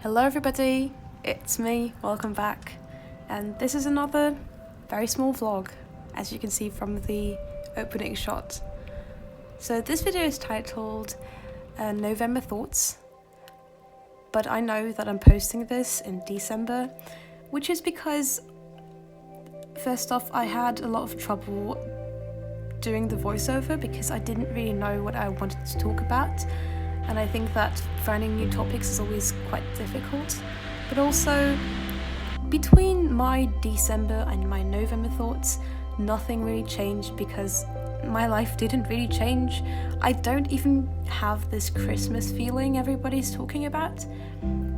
Hello everybody, it's me, welcome back, and this is another very small vlog, as you can see from the opening shot. So this video is titled November Thoughts, but I know that I'm posting this in December, which is because, first off, I had a lot of trouble doing the voiceover because I didn't really know what I wanted to talk about. And I think that finding new topics is always quite difficult. But also, between my December and my November thoughts, nothing really changed because my life didn't really change. I don't even have this Christmas feeling everybody's talking about,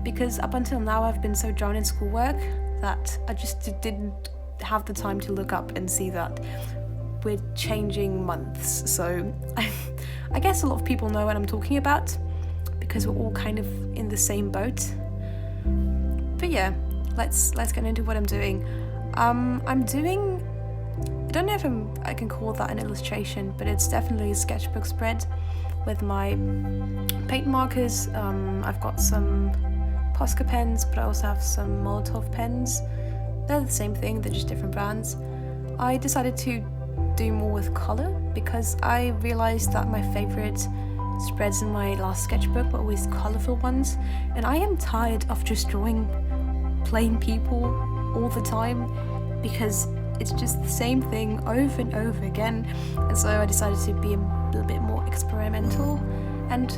because up until now I've been so drawn in schoolwork that I just didn't have the time to look up and see that we're changing months. So I guess a lot of people know what I'm talking about because we're all kind of in the same boat. But yeah, let's get into what I'm doing. I'm doing, I don't know if I can call that an illustration, but it's definitely a sketchbook spread with my paint markers. I've got some Posca pens, but I also have some Molotov pens. They're the same thing, they're just different brands. I decided to do more with colour because I realised that my favourite spreads in my last sketchbook were always colourful ones, and I am tired of just drawing plain people all the time because it's just the same thing over and over again. And so I decided to be a little bit more experimental, and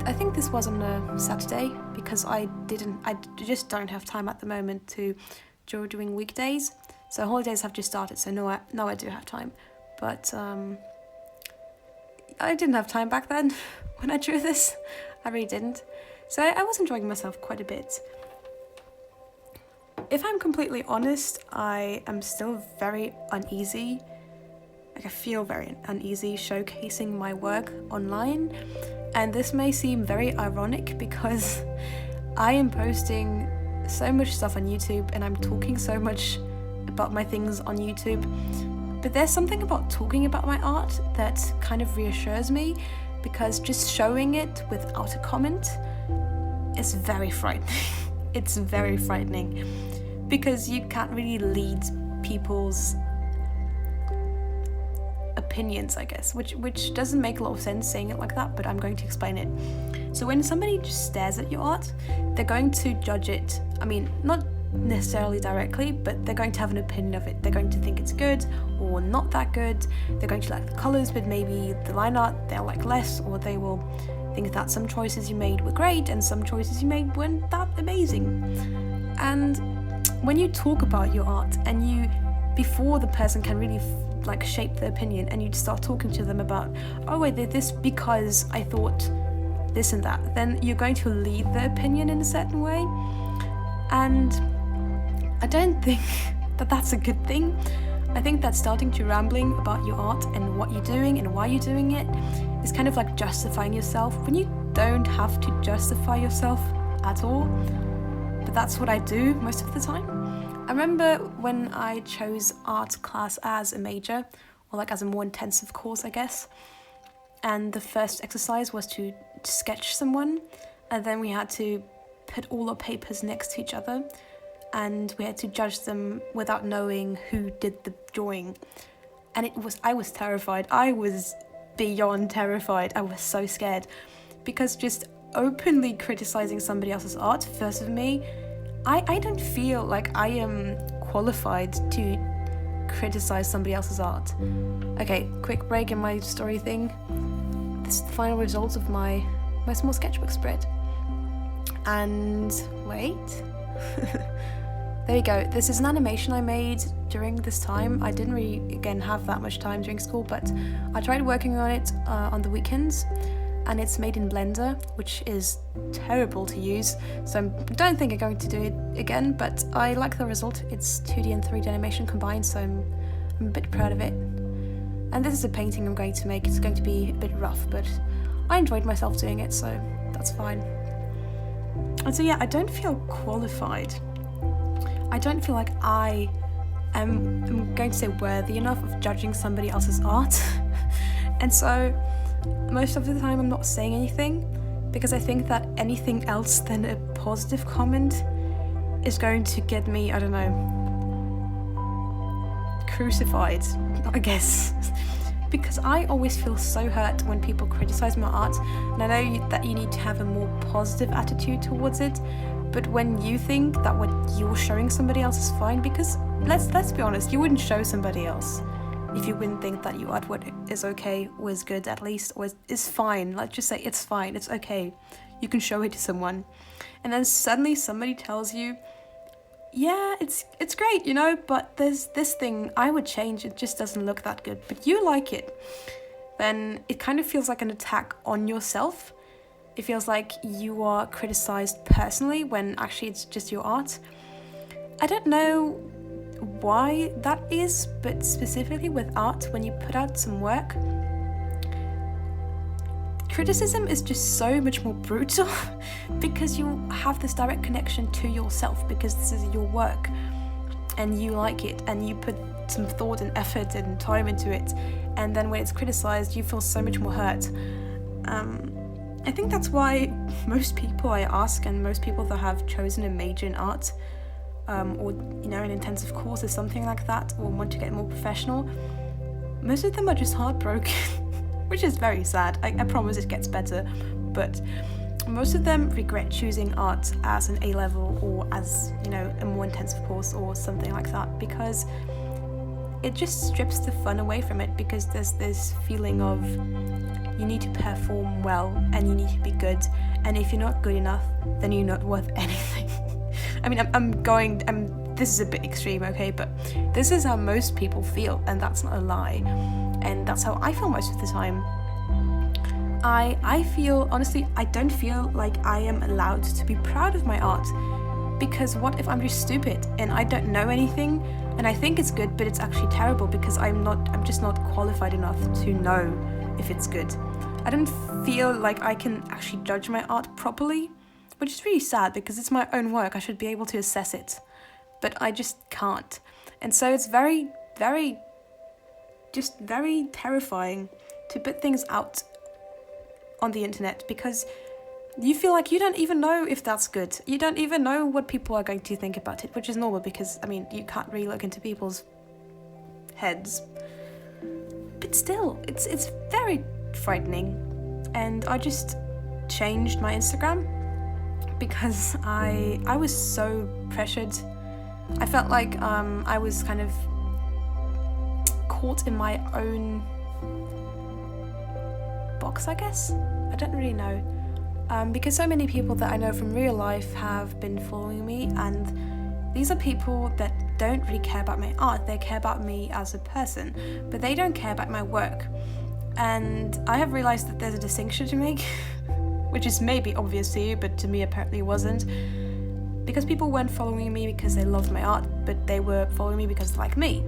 I think this was on a Saturday because I just don't have time at the moment to draw during weekdays. So holidays have just started, so now I do have time. But I didn't have time back then when I drew this. I really didn't. So I was enjoying myself quite a bit. If I'm completely honest, I am still very uneasy. Like, I feel very uneasy showcasing my work online. And this may seem very ironic because I am posting so much stuff on YouTube and I'm talking so much about my things on YouTube. But there's something about talking about my art that kind of reassures me, because just showing it without a comment is very frightening. It's very frightening because you can't really lead people's opinions, I guess, which doesn't make a lot of sense saying it like that, but I'm going to explain it. So when somebody just stares at your art, they're going to judge it. I mean, not necessarily directly, but they're going to have an opinion of it. They're going to think it's good or not that good. They're going to like the colours, but maybe the line art they'll like less, or they will think that some choices you made were great and some choices you made weren't that amazing. And when you talk about your art and you, before the person can really like shape their opinion, and you start talking to them about, oh, I did this because I thought this and that, then you're going to lead their opinion in a certain way. And I don't think that that's a good thing. I think that starting to rambling about your art and what you're doing and why you're doing it is kind of like justifying yourself when you don't have to justify yourself at all. But that's what I do most of the time. I remember when I chose art class as a major, or like as a more intensive course, I guess, and the first exercise was to sketch someone, and then we had to put all our papers next to each other, and we had to judge them without knowing who did the drawing. And I was terrified. I was beyond terrified. I was so scared because just openly criticizing somebody else's art first of me, I don't feel like I am qualified to criticize somebody else's art. Okay, quick break in my story thing. This is the final result of my small sketchbook spread. And wait. There we go. This is an animation I made during this time. I didn't really, again, have that much time during school, but I tried working on it on the weekends, and it's made in Blender, which is terrible to use, so I don't think I'm going to do it again, but I like the result. It's 2D and 3D animation combined, so I'm a bit proud of it. And this is a painting I'm going to make. It's going to be a bit rough, but I enjoyed myself doing it, so that's fine. And so yeah, I don't feel qualified. I don't feel like I am going to say worthy enough of judging somebody else's art. And so most of the time I'm not saying anything because I think that anything else than a positive comment is going to get me, I don't know, crucified, I guess. Because I always feel so hurt when people criticize my art, and I know that you need to have a more positive attitude towards it, but when you think that what you're showing somebody else is fine, because let's be honest, you wouldn't show somebody else if you wouldn't think that your artwork is okay, or is good at least, or is fine. Let's just say it's fine, it's okay. You can show it to someone. And then suddenly somebody tells you, yeah, it's great, you know, but there's this thing I would change, it just doesn't look that good, but you like it. Then it kind of feels like an attack on yourself. It feels like you are criticized personally when actually it's just your art. I don't know why that is, but specifically with art, when you put out some work, criticism is just so much more brutal because you have this direct connection to yourself, because this is your work and you like it and you put some thought and effort and time into it, and then when it's criticized you feel so much more hurt. I think that's why most people I ask, and most people that have chosen a major in art, or you know, an intensive course or something like that, or want to get more professional, most of them are just heartbroken, which is very sad. I promise it gets better, but most of them regret choosing art as an A-level or as, you know, a more intensive course or something like that, because it just strips the fun away from it, because there's this feeling of you need to perform well and you need to be good, and if you're not good enough, then you're not worth anything. I mean, this is a bit extreme, okay, but this is how most people feel, and that's not a lie, and that's how I feel most of the time. I feel, honestly, I don't feel like I am allowed to be proud of my art, because what if I'm just stupid and I don't know anything and I think it's good but it's actually terrible because I'm just not qualified enough to know if it's good. I don't feel like I can actually judge my art properly, which is really sad because it's my own work. I should be able to assess it, but I just can't. And so it's very, very, just very terrifying to put things out on the internet, because you feel like you don't even know if that's good. You don't even know what people are going to think about it, which is normal because, I mean, you can't really look into people's heads. But still, it's very frightening. And I just changed my Instagram because I was so pressured. I felt like I was kind of caught in my own box, I guess. I don't really know. Because so many people that I know from real life have been following me, and these are people that don't really care about my art. They care about me as a person, but they don't care about my work. And I have realized that there's a distinction to make, which is maybe obvious to you, but to me apparently it wasn't. Because people weren't following me because they loved my art, but they were following me because they like me.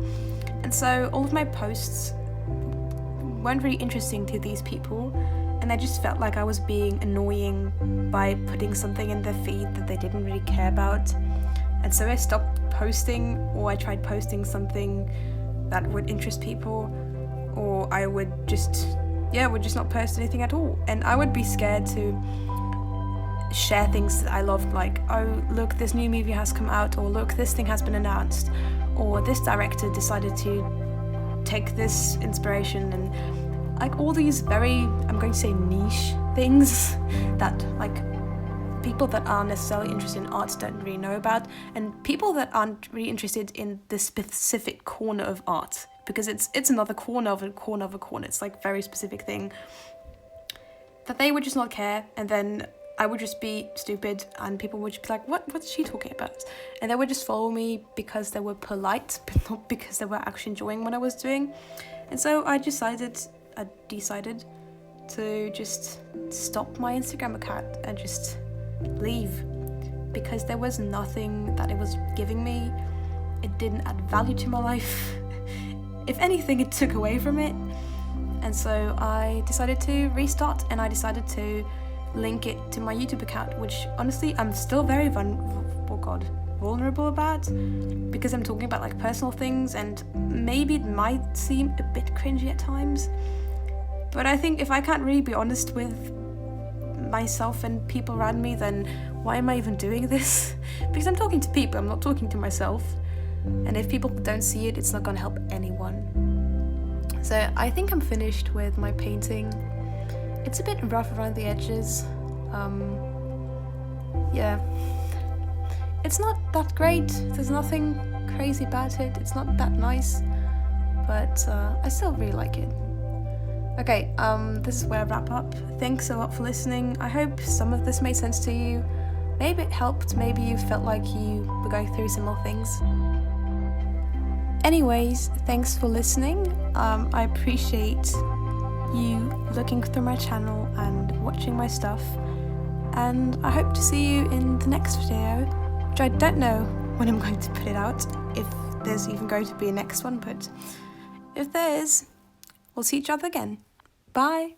And so all of my posts weren't really interesting to these people, and I just felt like I was being annoying by putting something in their feed that they didn't really care about. And so I stopped posting, or I tried posting something that would interest people, or I would just not post anything at all. And I would be scared to share things that I loved, like, oh, look, this new movie has come out, or look, this thing has been announced, or this director decided to take this inspiration, and like all these very, I'm going to say, niche things that like people that aren't necessarily interested in art don't really know about, and people that aren't really interested in this specific corner of art, because it's another corner of a corner of a corner. It's like very specific thing that they would just not care, and then I would just be stupid and people would just be like, what's she talking about? And they would just follow me because they were polite, but not because they were actually enjoying what I was doing. And so I decided to just stop my Instagram account and just leave, because there was nothing that it was giving me. It didn't add value to my life. If anything, it took away from it. And so I decided to restart, and I decided to link it to my YouTube account, which honestly I'm still very vulnerable about, because I'm talking about like personal things, and maybe it might seem a bit cringy at times, but I think if I can't really be honest with myself and people around me, then why am I even doing this? Because I'm talking to people, I'm not talking to myself. And if people don't see it, it's not gonna help anyone. So I think I'm finished with my painting. It's a bit rough around the edges. Yeah. It's not that great. There's nothing crazy about it. It's not that nice. But I still really like it. Okay, this is where I wrap up. Thanks a lot for listening. I hope some of this made sense to you. Maybe it helped. Maybe you felt like you were going through similar things. Anyways, thanks for listening. I appreciate you looking through my channel and watching my stuff. And I hope to see you in the next video, which I don't know when I'm going to put it out, if there's even going to be a next one, but if there is, we'll see each other again. Bye!